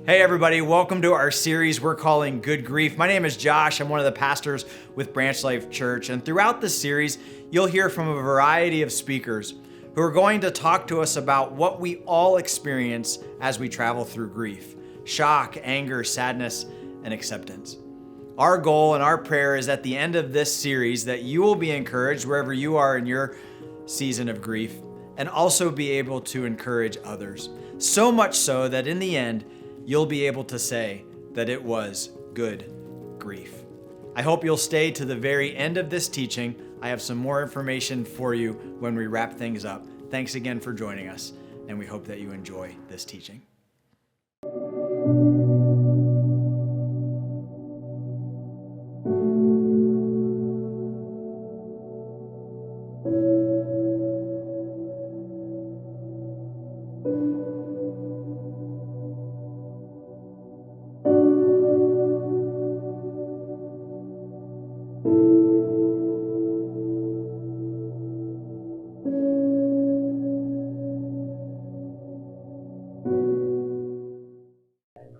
Hey everybody, welcome to our series we're calling Good Grief. My name is Josh. I'm one of the pastors with Branch Life Church, and throughout this series, you'll hear from a variety of speakers who are going to talk to us about what we all experience as we travel through grief: shock, anger, sadness, and acceptance. Our goal and our prayer is at the end of this series that you will be encouraged wherever you are in your season of grief, and also be able to encourage others. So much so that in the end, you'll be able to say that it was good grief. I hope you'll stay to the very end of this teaching. I have some more information for you when we wrap things up. Thanks again for joining us, and we hope that you enjoy this teaching.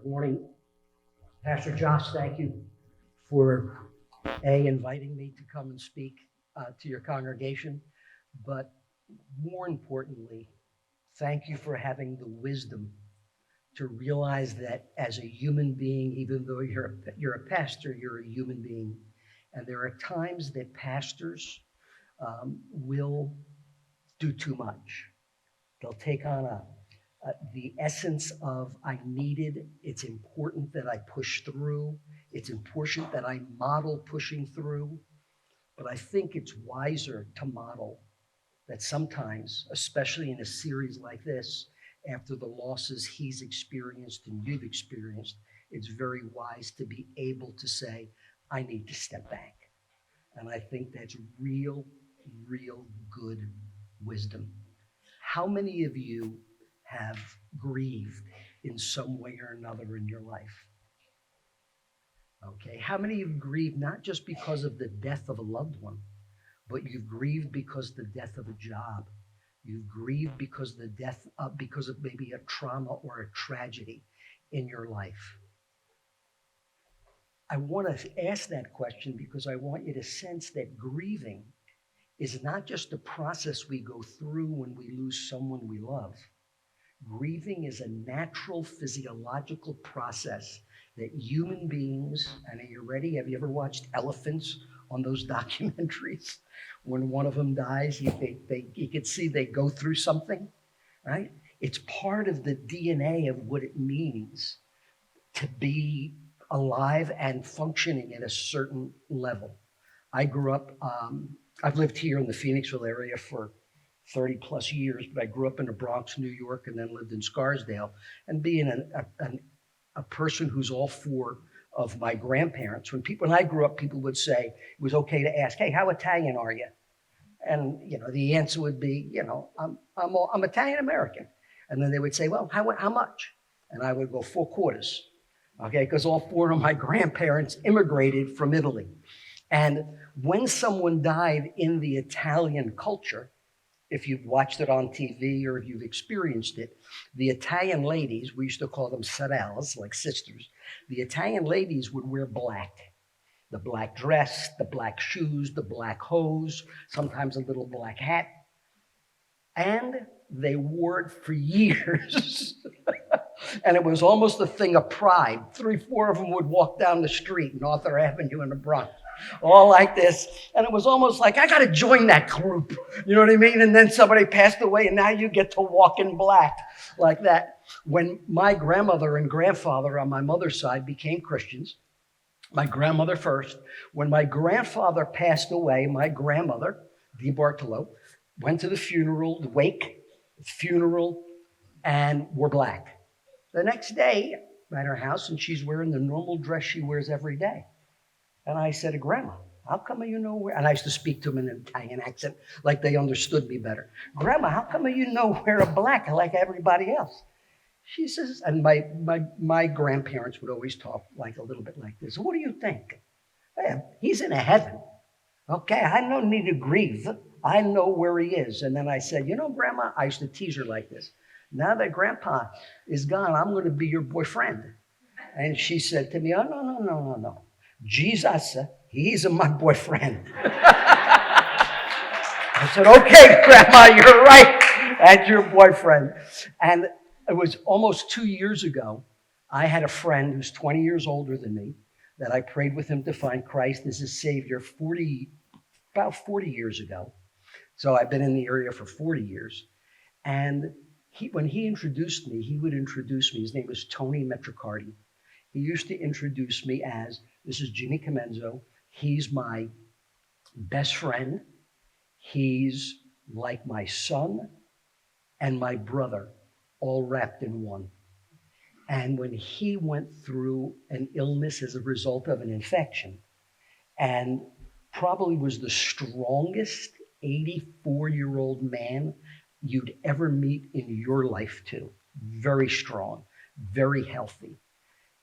Good morning, Pastor Josh. Thank you for inviting me to come and speak to your congregation, but more importantly, thank you for having the wisdom to realize that as a human being, even though you're a pastor, you're a human being, and there are times that pastors will do too much. They'll take on the essence of I needed. It's important that I push through. It's important that I model pushing through. But I think it's wiser to model that sometimes, especially in a series like this, after the losses he's experienced and you've experienced, it's very wise to be able to say, I need to step back. And I think that's real good wisdom. How many of you have grieved in some way or another in your life? Okay, how many of you grieved not just because of the death of a loved one, but you've grieved because of the death of a job? You've grieved because of maybe a trauma or a tragedy in your life. I want to ask that question because I want you to sense that grieving is not just a process we go through when we lose someone we love. Grieving is a natural physiological process that human beings, and are you ready? Have you ever watched elephants on those documentaries? When one of them dies, you can see they go through something, right? It's part of the DNA of what it means to be alive and functioning at a certain level. I grew up, I've lived here in the Phoenixville area for 30 plus years, but I grew up in the Bronx, New York, and then lived in Scarsdale. And being a person who's all four of my grandparents, when I grew up, people would say it was okay to ask, "Hey, how Italian are you?" And the answer would be, I'm Italian American. And then they would say, "Well, how much?" And I would go 4 quarters, okay, because all four of my grandparents immigrated from Italy. And when someone died in the Italian culture, if you've watched it on TV or if you've experienced it, the Italian ladies, we used to call them sorelles, like sisters, the Italian ladies would wear black. The black dress, the black shoes, the black hose, sometimes a little black hat. And they wore it for years. And it was almost a thing of pride. 3, 4 of them would walk down the street in Arthur Avenue in the Bronx, all like this. And it was almost like, I got to join that group. You know what I mean? And then somebody passed away, and now you get to walk in black like that. When my grandmother and grandfather on my mother's side became Christians, my grandmother first, when my grandfather passed away, my grandmother, Dee Bartolo, went to the funeral, the wake, funeral, and wore black. The next day, at her house, and she's wearing the normal dress she wears every day. And I said to Grandma, how come you know where, and I used to speak to them in an Italian accent like they understood me better. Grandma, how come you know wear a black like everybody else? She says, and my grandparents would always talk like a little bit like this. What do you think? Hey, he's in a heaven. Okay, I don't need to grieve. I know where he is. And then I said, Grandma, I used to tease her like this. now that Grandpa is gone, I'm going to be your boyfriend. And she said to me, oh, no, no, no, no, no. Jesus, he's my boyfriend. I said, okay, Grandma, you're right. That's your boyfriend. And it was almost 2 years ago. I had a friend who's 20 years older than me that I prayed with him to find Christ as his Savior about 40 years ago. So I've been in the area for 40 years. And when he introduced me, he would introduce me. His name was Tony Metricardi. He used to introduce me as, this is Jimmy Comenzo. He's my best friend. He's like my son and my brother, all wrapped in one. And when he went through an illness as a result of an infection, and probably was the strongest 84-year-old man you'd ever meet in your life too, very strong, very healthy,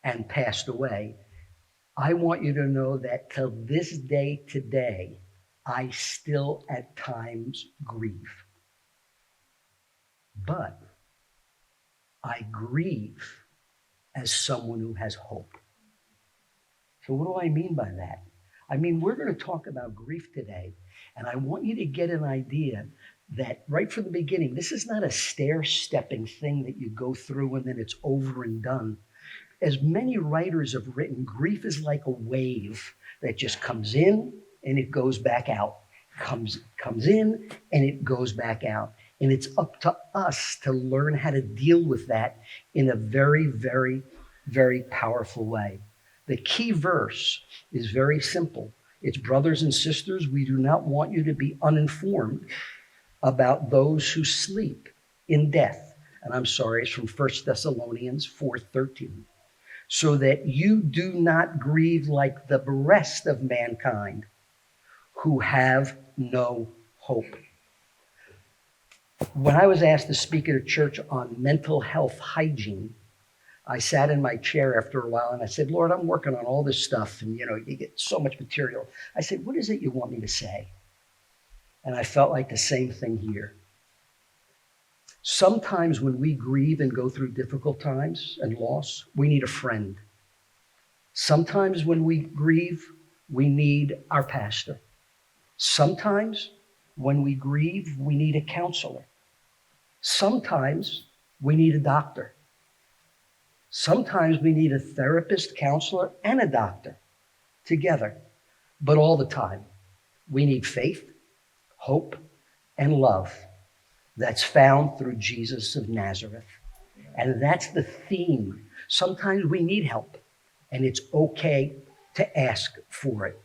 and passed away, I want you to know that till this day today, I still at times grieve. But I grieve as someone who has hope. So what do I mean by that? I mean, we're going to talk about grief today, and I want you to get an idea that right from the beginning, this is not a stair-stepping thing that you go through and then it's over and done. As many writers have written, grief is like a wave that just comes in and it goes back out, comes in and it goes back out. And it's up to us to learn how to deal with that in a very, very, very powerful way. The key verse is very simple. It's, brothers and sisters, we do not want you to be uninformed about those who sleep in death. And I'm sorry, it's from 1 Thessalonians 4:13. So that you do not grieve like the rest of mankind who have no hope. When I was asked to speak at a church on mental health hygiene, I sat in my chair after a while and I said, Lord, I'm working on all this stuff and you get so much material. I said, what is it you want me to say? And I felt like the same thing here. Sometimes when we grieve and go through difficult times and loss, we need a friend. Sometimes when we grieve, we need our pastor. Sometimes when we grieve, we need a counselor. Sometimes we need a doctor. Sometimes we need a therapist, counselor, and a doctor together. But all the time, we need faith, hope, and love that's found through Jesus of Nazareth. And that's the theme. Sometimes we need help, and it's okay to ask for it.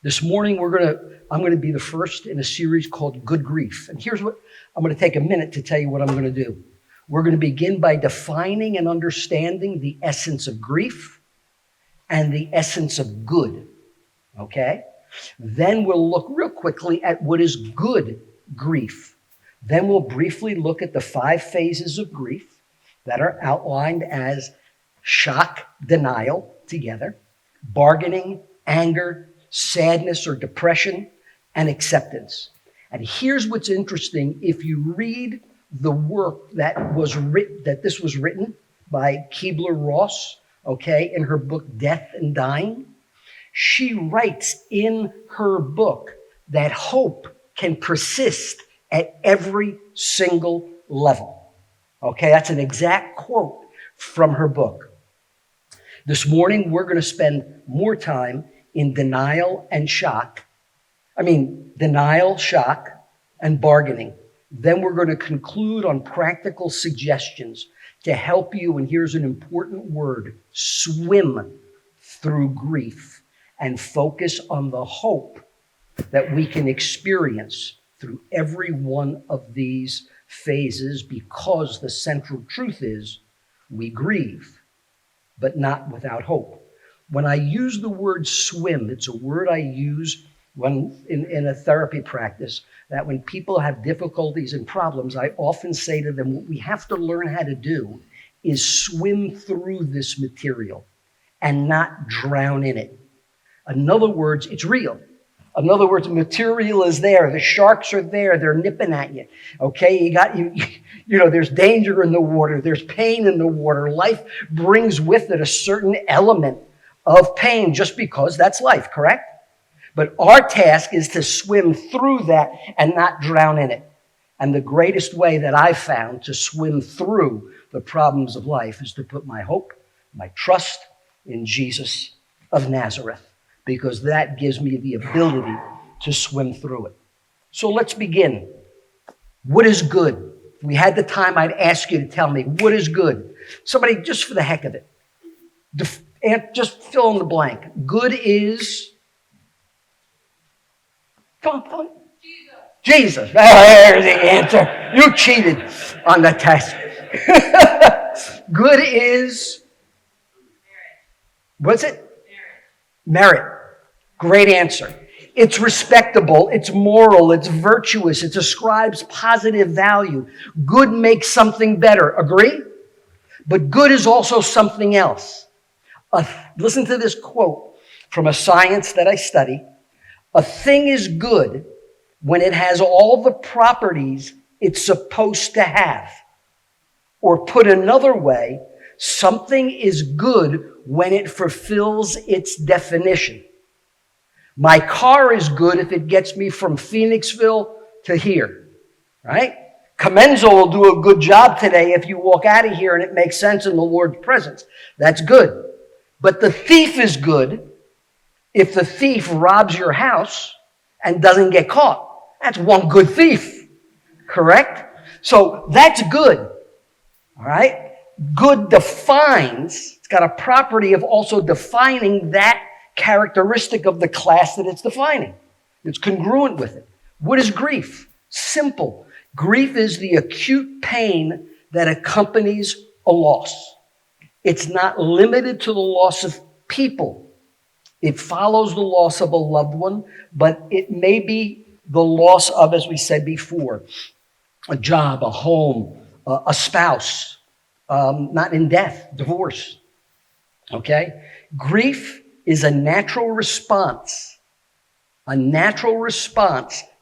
This morning, I'm going to be the first in a series called Good Grief. And here's what I'm going to take a minute to tell you what I'm going to do. We're going to begin by defining and understanding the essence of grief and the essence of good, okay? Then we'll look real quickly at what is good grief. Then we'll briefly look at the 5 phases of grief that are outlined as shock, denial, together, bargaining, anger, sadness or depression, and acceptance. And here's what's interesting. If you read the work that this was written by Kubler-Ross, okay, in her book, Death and Dying, she writes in her book that hope can persist at every single level. Okay, that's an exact quote from her book. This morning, we're going to spend more time in denial, shock, and bargaining. Then we're going to conclude on practical suggestions to help you, and here's an important word, swim through grief and focus on the hope that we can experience through every one of these phases, because the central truth is we grieve, but not without hope. When I use the word swim, it's a word I use when in a therapy practice, that when people have difficulties and problems, I often say to them, what we have to learn how to do is swim through this material and not drown in it. In other words, it's real. In other words, material is there. The sharks are there. They're nipping at you. Okay, you know, there's danger in the water. There's pain in the water. Life brings with it a certain element of pain just because that's life, correct? But our task is to swim through that and not drown in it. And the greatest way that I've found to swim through the problems of life is to put my hope, my trust in Jesus of Nazareth, because that gives me the ability to swim through it. So let's begin. What is good? If we had the time, I'd ask you to tell me, what is good? Somebody, just for the heck of it, just fill in the blank. Good is... Come on. Jesus. Oh, there's the answer. You cheated on the test. Good is... What's it? Merit. Great answer. It's respectable, it's moral, it's virtuous, it ascribes positive value. Good makes something better. Agree? But good is also something else. Listen to this quote from a science that I study. A thing is good when it has all the properties it's supposed to have. Or put another way, something is good when it fulfills its definition. My car is good if it gets me from Phoenixville to here, right? Comenzo will do a good job today if you walk out of here and it makes sense in the Lord's presence. That's good. But the thief is good if the thief robs your house and doesn't get caught. That's one good thief, correct? So that's good, all right? Good defines, it's got a property of also defining that characteristic of the class that it's defining. It's congruent with it. What is grief? Simple. Grief is the acute pain that accompanies a loss. It's not limited to the loss of people. It follows the loss of a loved one, but it may be the loss of, as we said before, a job, a home, a spouse, not in death, divorce. Okay? Grief is a natural response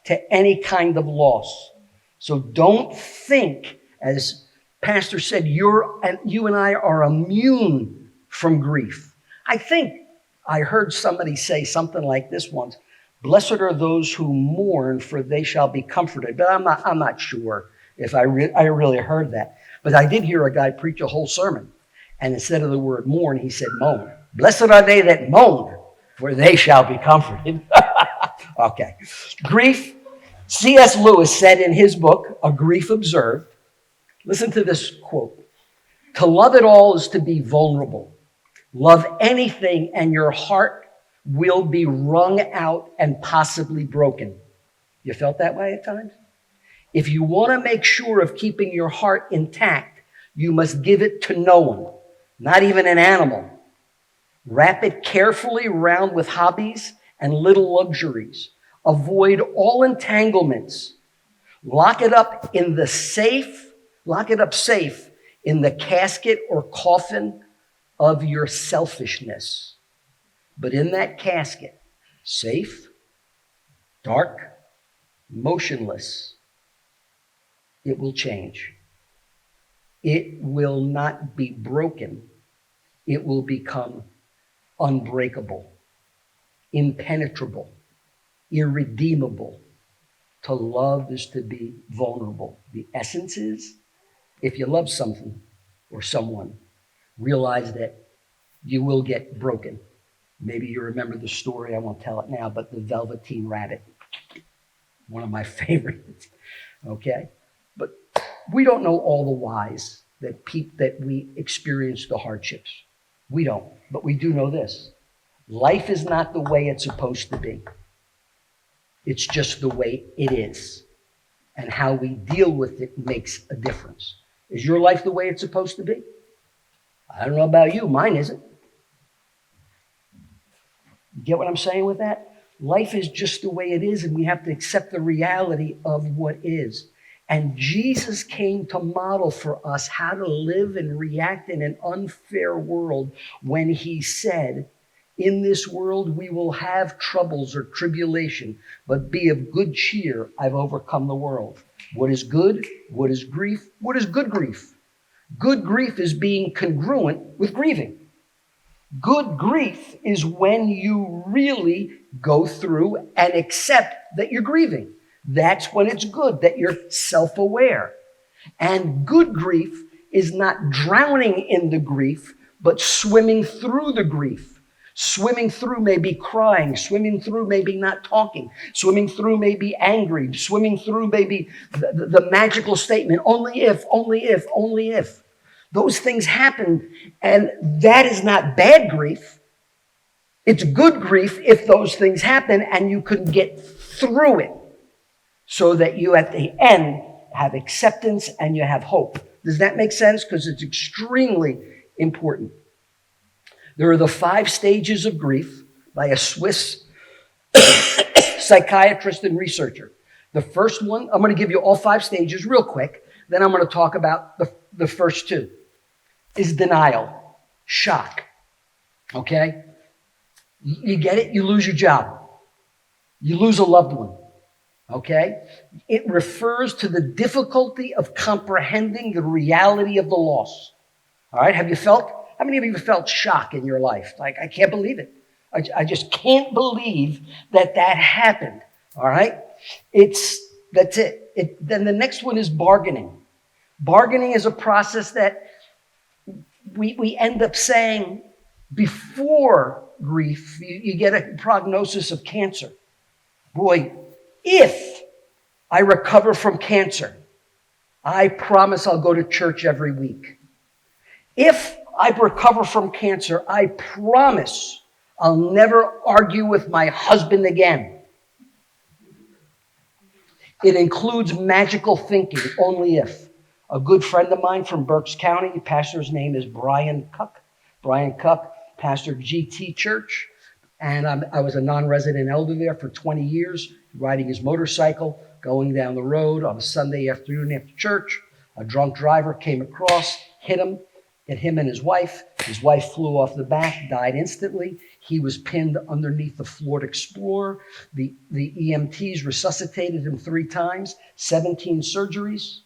to any kind of loss. So don't think, as Pastor said, you and I are immune from grief. I think I heard somebody say something like this once: "Blessed are those who mourn, for they shall be comforted." But I'm not sure if I really heard that. But I did hear a guy preach a whole sermon, and instead of the word mourn, he said moan. Blessed are they that moan, for they shall be comforted. Okay. Grief. C.S. Lewis said in his book, A Grief Observed, listen to this quote: "To love at all is to be vulnerable. Love anything and your heart will be wrung out and possibly broken." You felt that way at times? If you want to make sure of keeping your heart intact, you must give it to no one, not even an animal. Wrap it carefully round with hobbies and little luxuries. Avoid all entanglements. Lock it up safe in the casket or coffin of your selfishness. But in that casket, safe, dark, motionless, it will change. It will not be broken. It will become unbreakable, impenetrable, irredeemable. To love is to be vulnerable. The essence is, if you love something or someone, realize that you will get broken. Maybe you remember the story, I won't tell it now, but the Velveteen Rabbit, one of my favorites, okay? But we don't know all the whys that we experience the hardships. We don't, but we do know this: life is not the way it's supposed to be. It's just the way it is. And how we deal with it makes a difference. Is your life the way it's supposed to be? I don't know about you, mine isn't. You get what I'm saying with that? Life is just the way it is, and we have to accept the reality of what is. And Jesus came to model for us how to live and react in an unfair world when he said, In this world we will have troubles or tribulation, but be of good cheer. I've overcome the world. What is good? What is grief? What is good grief? Good grief is being congruent with grieving. Good grief is when you really go through and accept that you're grieving. That's when it's good, that you're self-aware. And good grief is not drowning in the grief, but swimming through the grief. Swimming through may be crying, swimming through may be not talking, swimming through may be angry, swimming through may be the magical statement, only if, only if, only if. Those things happen, and that is not bad grief. It's good grief if those things happen and you can get through it so that you at the end have acceptance and you have hope. Does that make sense? Because it's extremely important. There are the 5 stages of grief by a Swiss psychiatrist and researcher. The first one, I'm going to give you all 5 stages real quick. Then I'm going to talk about the first 2. Is denial, shock. Okay? You get it? You lose your job. You lose a loved one. Okay? It refers to the difficulty of comprehending the reality of the loss. All right? How many of you have felt shock in your life? Like, I can't believe it. I just can't believe that happened. All right? That's it. Then the next one is bargaining. Bargaining is a process that we end up saying before grief, you get a prognosis of cancer. Boy, if I recover from cancer, I promise I'll go to church every week. If I recover from cancer, I promise I'll never argue with my husband again. It includes magical thinking, only if. A good friend of mine from Berks County, the pastor's name is Brian Cuck. Brian Cuck pastored GT Church, and I was a non-resident elder there for 20 years, riding his motorcycle, going down the road on a Sunday afternoon after church. A drunk driver came across, hit him and his wife. His wife flew off the back, died instantly. He was pinned underneath the Ford Explorer. The EMTs resuscitated him 3 times, 17 surgeries.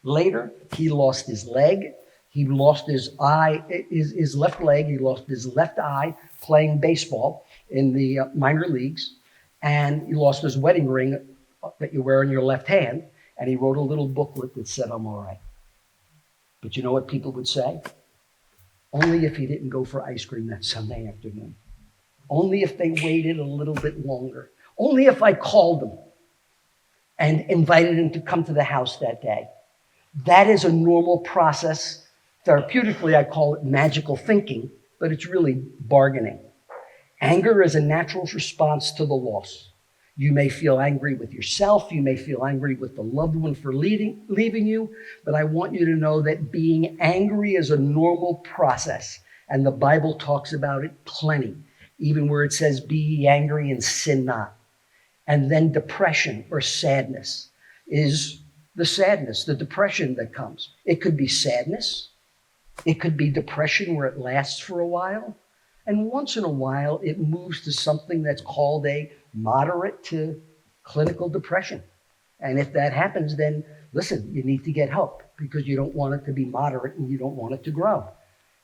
Later, he lost his leg. He lost his eye, his left leg. He lost his left eye playing baseball in the minor leagues. And he lost his wedding ring that you wear in your left hand. And he wrote a little booklet that said, I'm all right. But you know what people would say? Only if he didn't go for ice cream that Sunday afternoon. Only if they waited a little bit longer. Only if I called him and invited him to come to the house that day. That is a normal process. Therapeutically, I call it magical thinking, but it's really bargaining. Anger is a natural response to the loss. You may feel angry with yourself. You may feel angry with the loved one for leaving you. But I want you to know that being angry is a normal process. And the Bible talks about it plenty, even where it says, be ye angry and sin not. And then depression or sadness is the sadness, the depression that comes. It could be sadness. It could be depression where it lasts for a while. And once in a while, it moves to something that's called a moderate to clinical depression. And if that happens, then listen, you need to get help because you don't want it to be moderate and you don't want it to grow.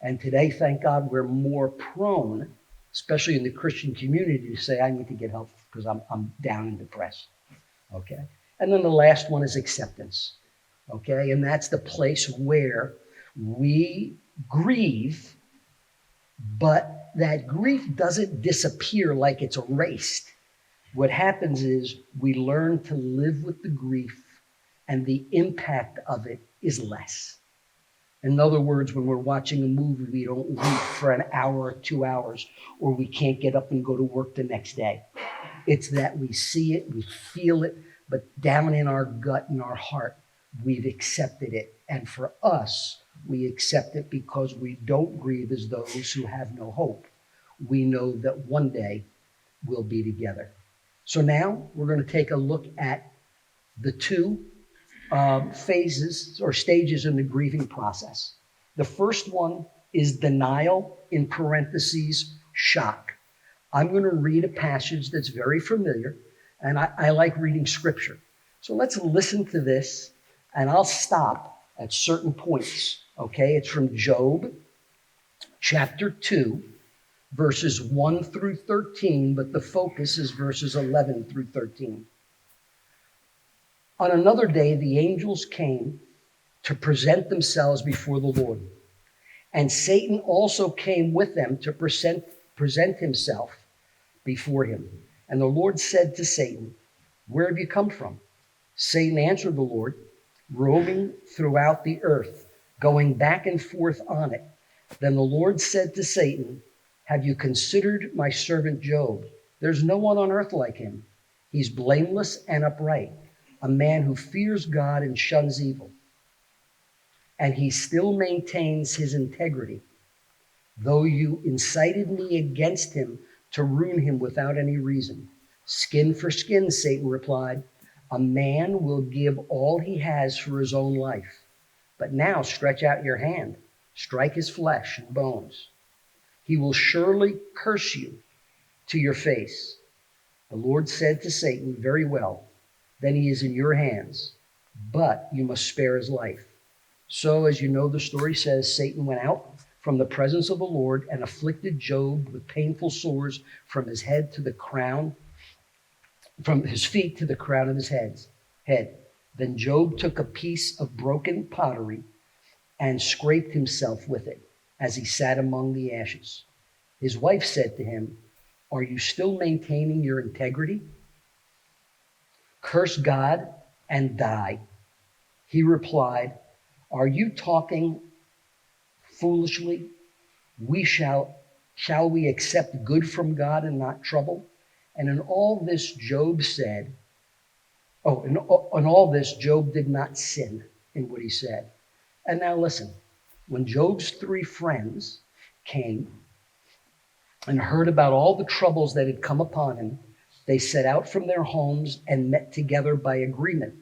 And today, thank God, we're more prone, especially in the Christian community, to say, I need to get help because I'm down and depressed. Okay? And then the last one is acceptance. Okay? And that's the place where we grieve, but that grief doesn't disappear like it's erased. What happens is we learn to live with the grief and the impact of it is less. In other words, when we're watching a movie, we don't weep for an hour or 2 hours, or we can't get up and go to work the next day. It's that we see it, we feel it, but down in our gut and our heart, we've accepted it. And for us, we accept it because we don't grieve as those who have no hope. We know that one day we'll be together. So now we're going to take a look at the 2 phases or stages in the grieving process. The first one is denial, in parentheses, shock. I'm going to read a passage that's very familiar, and I like reading scripture. So let's listen to this, and I'll stop at certain points, okay? It's from Job chapter 2, verses 1 through 13, but the focus is verses 11 through 13. On another day, the angels came to present themselves before the Lord. And Satan also came with them to present himself before him. And the Lord said to Satan, "Where have you come from?" Satan answered the Lord, "Roaming throughout the earth, going back and forth on it." Then the Lord said to Satan, "Have you considered my servant Job? There's no one on earth like him. He's blameless and upright, a man who fears God and shuns evil. And he still maintains his integrity, though you incited me against him to ruin him without any reason." "Skin for skin," Satan replied. "A man will give all he has for his own life. But now stretch out your hand, strike his flesh and bones. He will surely curse you to your face." The Lord said to Satan, "Very well, then he is in your hands, but you must spare his life." So, as you know, the story says Satan went out from the presence of the Lord and afflicted Job with painful sores from his head to the crown, from his feet to the crown of his head. Then Job took a piece of broken pottery and scraped himself with it as he sat among the ashes. His wife said to him, "Are you still maintaining your integrity? Curse God and die." He replied, "Are you talking foolishly? Shall we accept good from God and not trouble?" And in all this Job said, in all this Job did not sin in what he said. And now listen, when Job's 3 friends came and heard about all the troubles that had come upon him, they set out from their homes and met together by agreement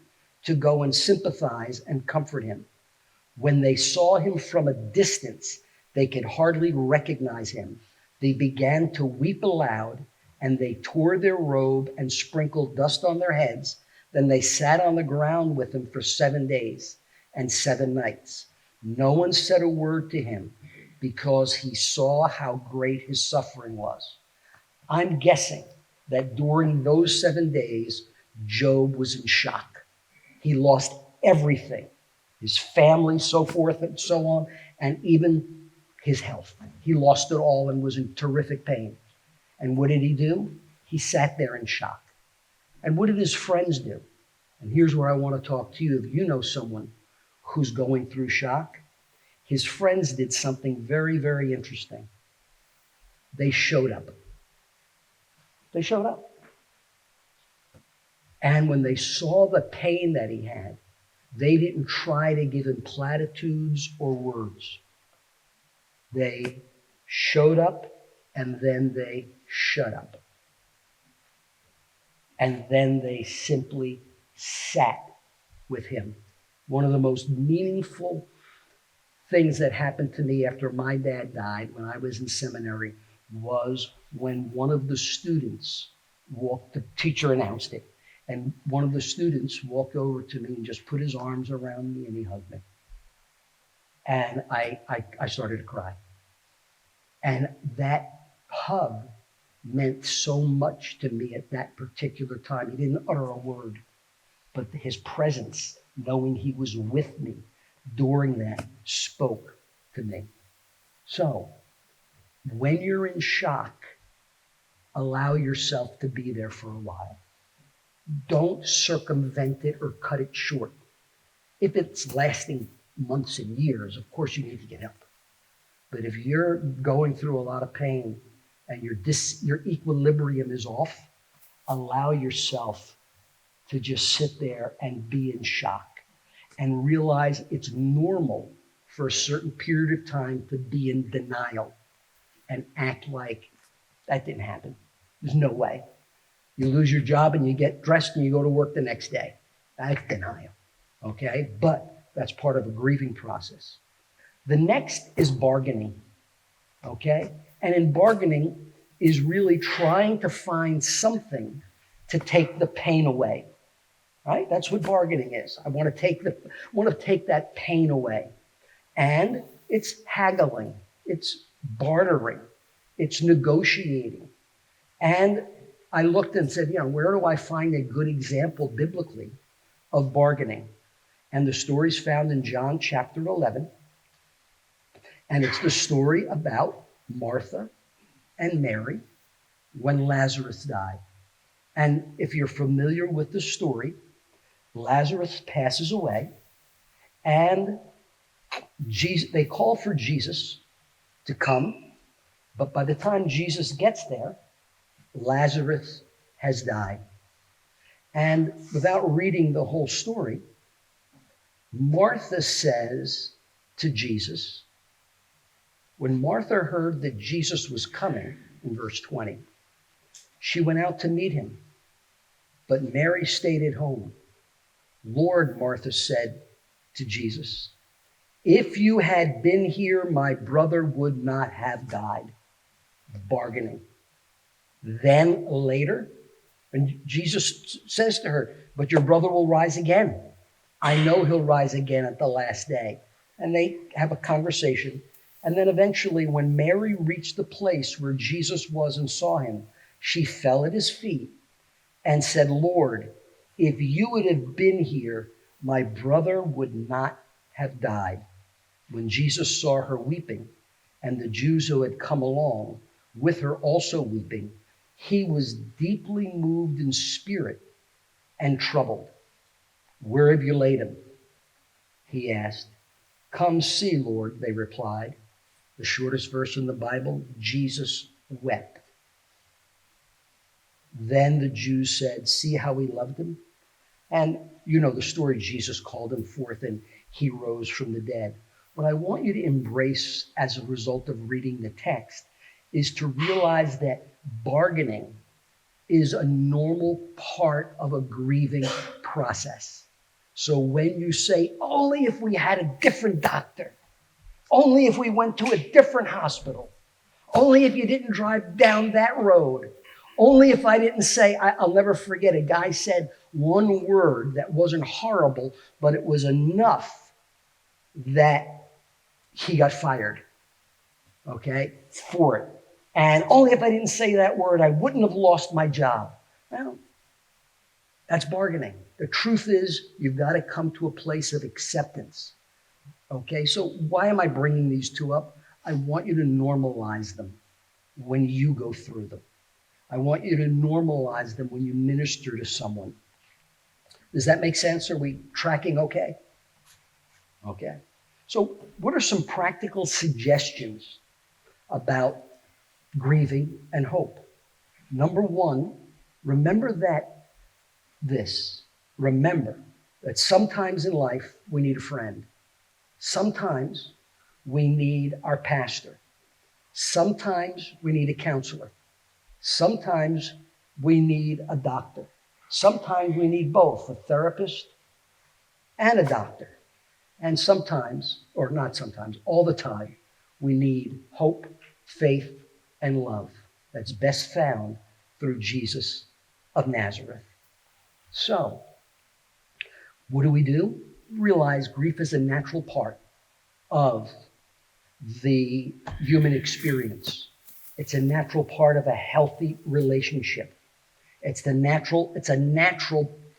to go and sympathize and comfort him. When they saw him from a distance, they could hardly recognize him. They began to weep aloud, and they tore their robe and sprinkled dust on their heads. Then they sat on the ground with him for 7 days and 7 nights. No one said a word to him because he saw how great his suffering was. I'm guessing that during those 7 days, Job was in shock. He lost everything, his family, so forth and so on, and even his health. He lost it all and was in terrific pain. And what did he do? He sat there in shock. And what did his friends do? And here's where I want to talk to you. If you know someone who's going through shock, his friends did something very, very interesting. They showed up. They showed up. And when they saw the pain that he had, they didn't try to give him platitudes or words. They showed up, and then they shut up. And then they simply sat with him. One of the most meaningful things that happened to me after my dad died when I was in seminary was when one of the students the teacher announced it, and one of the students walked over to me and just put his arms around me and he hugged me. And I started to cry. And that hug meant so much to me at that particular time. He didn't utter a word, but his presence, knowing he was with me during that, spoke to me. So, when you're in shock, allow yourself to be there for a while. Don't circumvent it or cut it short. If it's lasting months and years, of course you need to get help. But if you're going through a lot of pain and your equilibrium is off, allow yourself to just sit there and be in shock and realize it's normal for a certain period of time to be in denial and act like that didn't happen. There's no way. You lose your job and you get dressed and you go to work the next day. That's denial, okay? But that's part of a grieving process. The next is bargaining, okay? And in bargaining, is really trying to find something to take the pain away. Right? That's what bargaining is. I want to take that pain away. And it's haggling, it's bartering, it's negotiating. And I looked and said, where do I find a good example biblically of bargaining? And the story's found in John chapter 11. And it's the story about Martha and Mary when Lazarus died. And if you're familiar with the story, Lazarus passes away, and they call for Jesus to come. But by the time Jesus gets there, Lazarus has died. And without reading the whole story, Martha says to Jesus, when Martha heard that Jesus was coming, in verse 20, she went out to meet him, but Mary stayed at home. Lord, Martha said to Jesus, if you had been here, my brother would not have died. Bargaining. Then later, and Jesus says to her, but your brother will rise again. I know he'll rise again at the last day. And they have a conversation. And then eventually, when Mary reached the place where Jesus was and saw him, she fell at his feet and said, Lord, if you would have been here, my brother would not have died. When Jesus saw her weeping, and the Jews who had come along with her also weeping, he was deeply moved in spirit and troubled. Where have you laid him? He asked. Come see, Lord, they replied. The shortest verse in the Bible, Jesus wept. Then the Jews said, see how he loved him? And you know the story, Jesus called him forth and he rose from the dead. What I want you to embrace as a result of reading the text is to realize that bargaining is a normal part of a grieving process. So when you say, only if we had a different doctor, only if we went to a different hospital, only if you didn't drive down that road, only if I didn't say, I'll never forget, a guy said one word that wasn't horrible, but it was enough that he got fired, okay, for it. And only if I didn't say that word, I wouldn't have lost my job. Well, that's bargaining. The truth is, you've got to come to a place of acceptance. Okay, so why am I bringing these two up? I want you to normalize them when you go through them. I want you to normalize them when you minister to someone. Does that make sense? Are we tracking okay? Okay. So what are some practical suggestions about grieving and hope? Number one, remember that sometimes in life we need a friend. Sometimes we need our pastor. Sometimes we need a counselor. Sometimes we need a doctor. Sometimes we need both, a therapist and a doctor. And sometimes, or not sometimes, all the time, we need hope, faith, and love that's best found through Jesus of Nazareth. So, what do? Realize grief is a natural part of the human experience. It's a natural part of a healthy relationship. It's a natural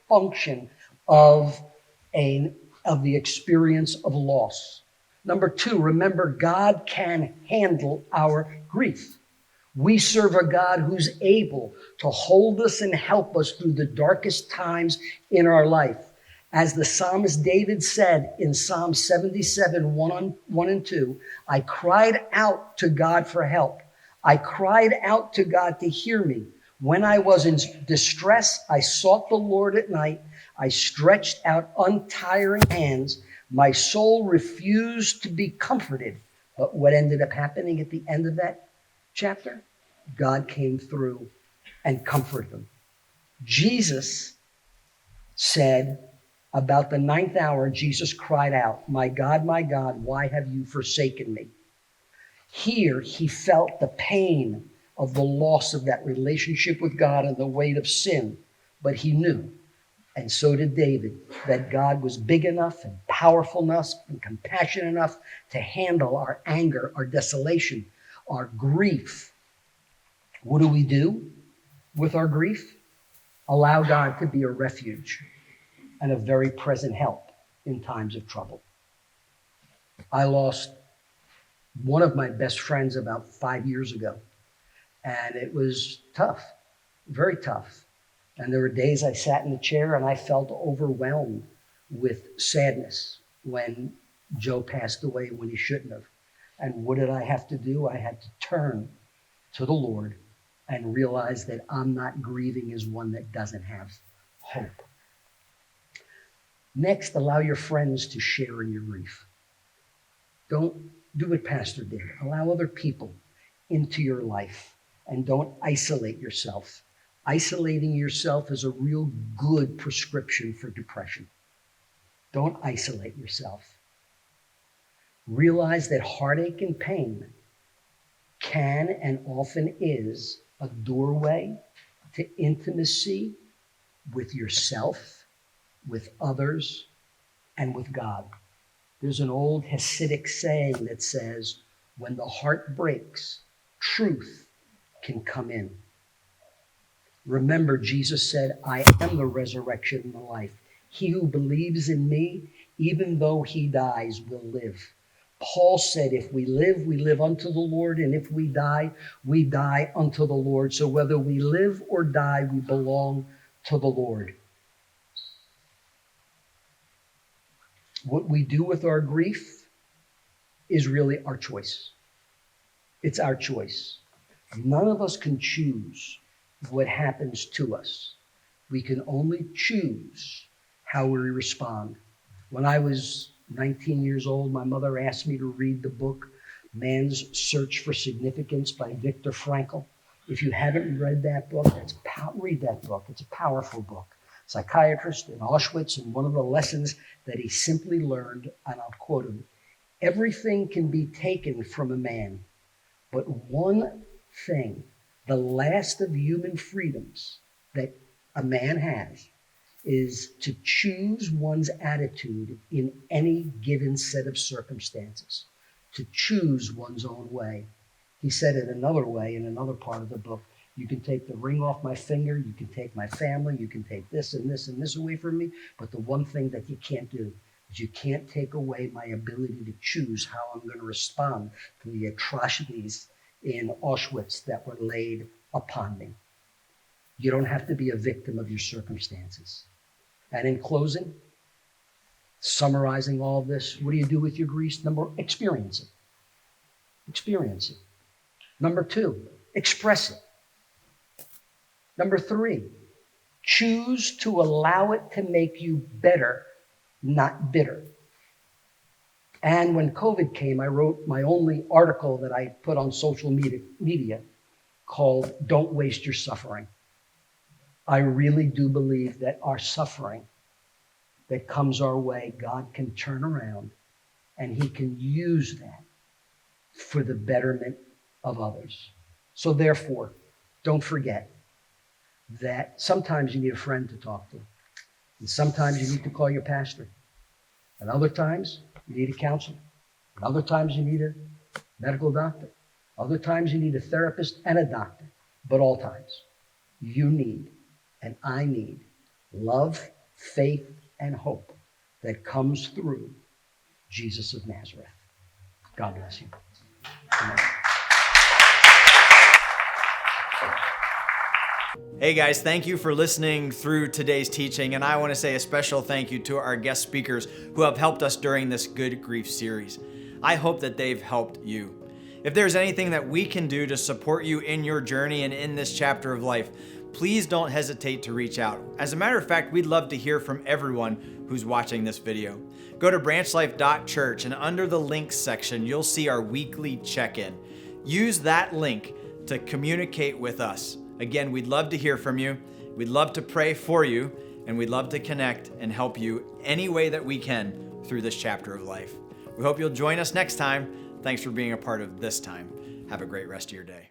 function of the experience of loss. Number two, remember God can handle our grief. We serve a God who's able to hold us and help us through the darkest times in our life. As the psalmist David said in Psalm 77, 1 and 2, I cried out to God for help. I cried out to God to hear me. When I was in distress, I sought the Lord at night. I stretched out untiring hands. My soul refused to be comforted. But what ended up happening at the end of that chapter? God came through and comforted them. Jesus said, about the ninth hour, Jesus cried out, my God, why have you forsaken me? Here, he felt the pain of the loss of that relationship with God and the weight of sin. But he knew, and so did David, that God was big enough and powerful enough and compassionate enough to handle our anger, our desolation, our grief. What do we do with our grief? Allow God to be a refuge and a very present help in times of trouble. I lost one of my best friends about 5 years ago, and it was tough, very tough. And there were days I sat in the chair and I felt overwhelmed with sadness when Joe passed away when he shouldn't have. And what did I have to do? I had to turn to the Lord and realize that I'm not grieving as one that doesn't have hope. Next, allow your friends to share in your grief. Don't do what Pastor did. Allow other people into your life and don't isolate yourself. Isolating yourself is a real good prescription for depression. Don't isolate yourself. Realize that heartache and pain can and often is a doorway to intimacy with yourself, with others, and with God. There's an old Hasidic saying that says, when the heart breaks, truth can come in. Remember, Jesus said, I am the resurrection and the life. He who believes in me, even though he dies, will live. Paul said, if we live unto the Lord, and if we die unto the Lord. So whether we live or die, we belong to the Lord. What we do with our grief is really our choice. It's our choice. None of us can choose what happens to us. We can only choose how we respond. When I was 19 years old, my mother asked me to read the book Man's Search for Significance by Viktor Frankl. If you haven't read that book, read that book. It's a powerful book. Psychiatrist in Auschwitz, and one of the lessons that he simply learned, and I'll quote him, everything can be taken from a man, but one thing, the last of human freedoms that a man has, is to choose one's attitude in any given set of circumstances, to choose one's own way. He said it another way in another part of the book. You can take the ring off my finger, you can take my family, you can take this and this and this away from me, but the one thing that you can't do is you can't take away my ability to choose how I'm going to respond to the atrocities in Auschwitz that were laid upon me. You don't have to be a victim of your circumstances. And in closing, summarizing all of this, what do you do with your grief? Experience it. Experience it. Number 2, express it. Number 3, choose to allow it to make you better, not bitter. And when COVID came, I wrote my only article that I put on social media called Don't Waste Your Suffering. I really do believe that our suffering that comes our way, God can turn around and he can use that for the betterment of others. So therefore, don't forget that sometimes you need a friend to talk to. And sometimes you need to call your pastor. And other times you need a counselor. And other times you need a medical doctor. Other times you need a therapist and a doctor. But all times you need, and I need, love, faith, and hope that comes through Jesus of Nazareth. God bless you. Amen. Hey guys, thank you for listening through today's teaching, and I want to say a special thank you to our guest speakers who have helped us during this Good Grief series. I hope that they've helped you. If there's anything that we can do to support you in your journey and in this chapter of life, please don't hesitate to reach out. As a matter of fact, we'd love to hear from everyone who's watching this video. Go to branchlife.church, and under the links section, you'll see our weekly check-in. Use that link to communicate with us. Again, we'd love to hear from you. We'd love to pray for you, and we'd love to connect and help you any way that we can through this chapter of life. We hope you'll join us next time. Thanks for being a part of this time. Have a great rest of your day.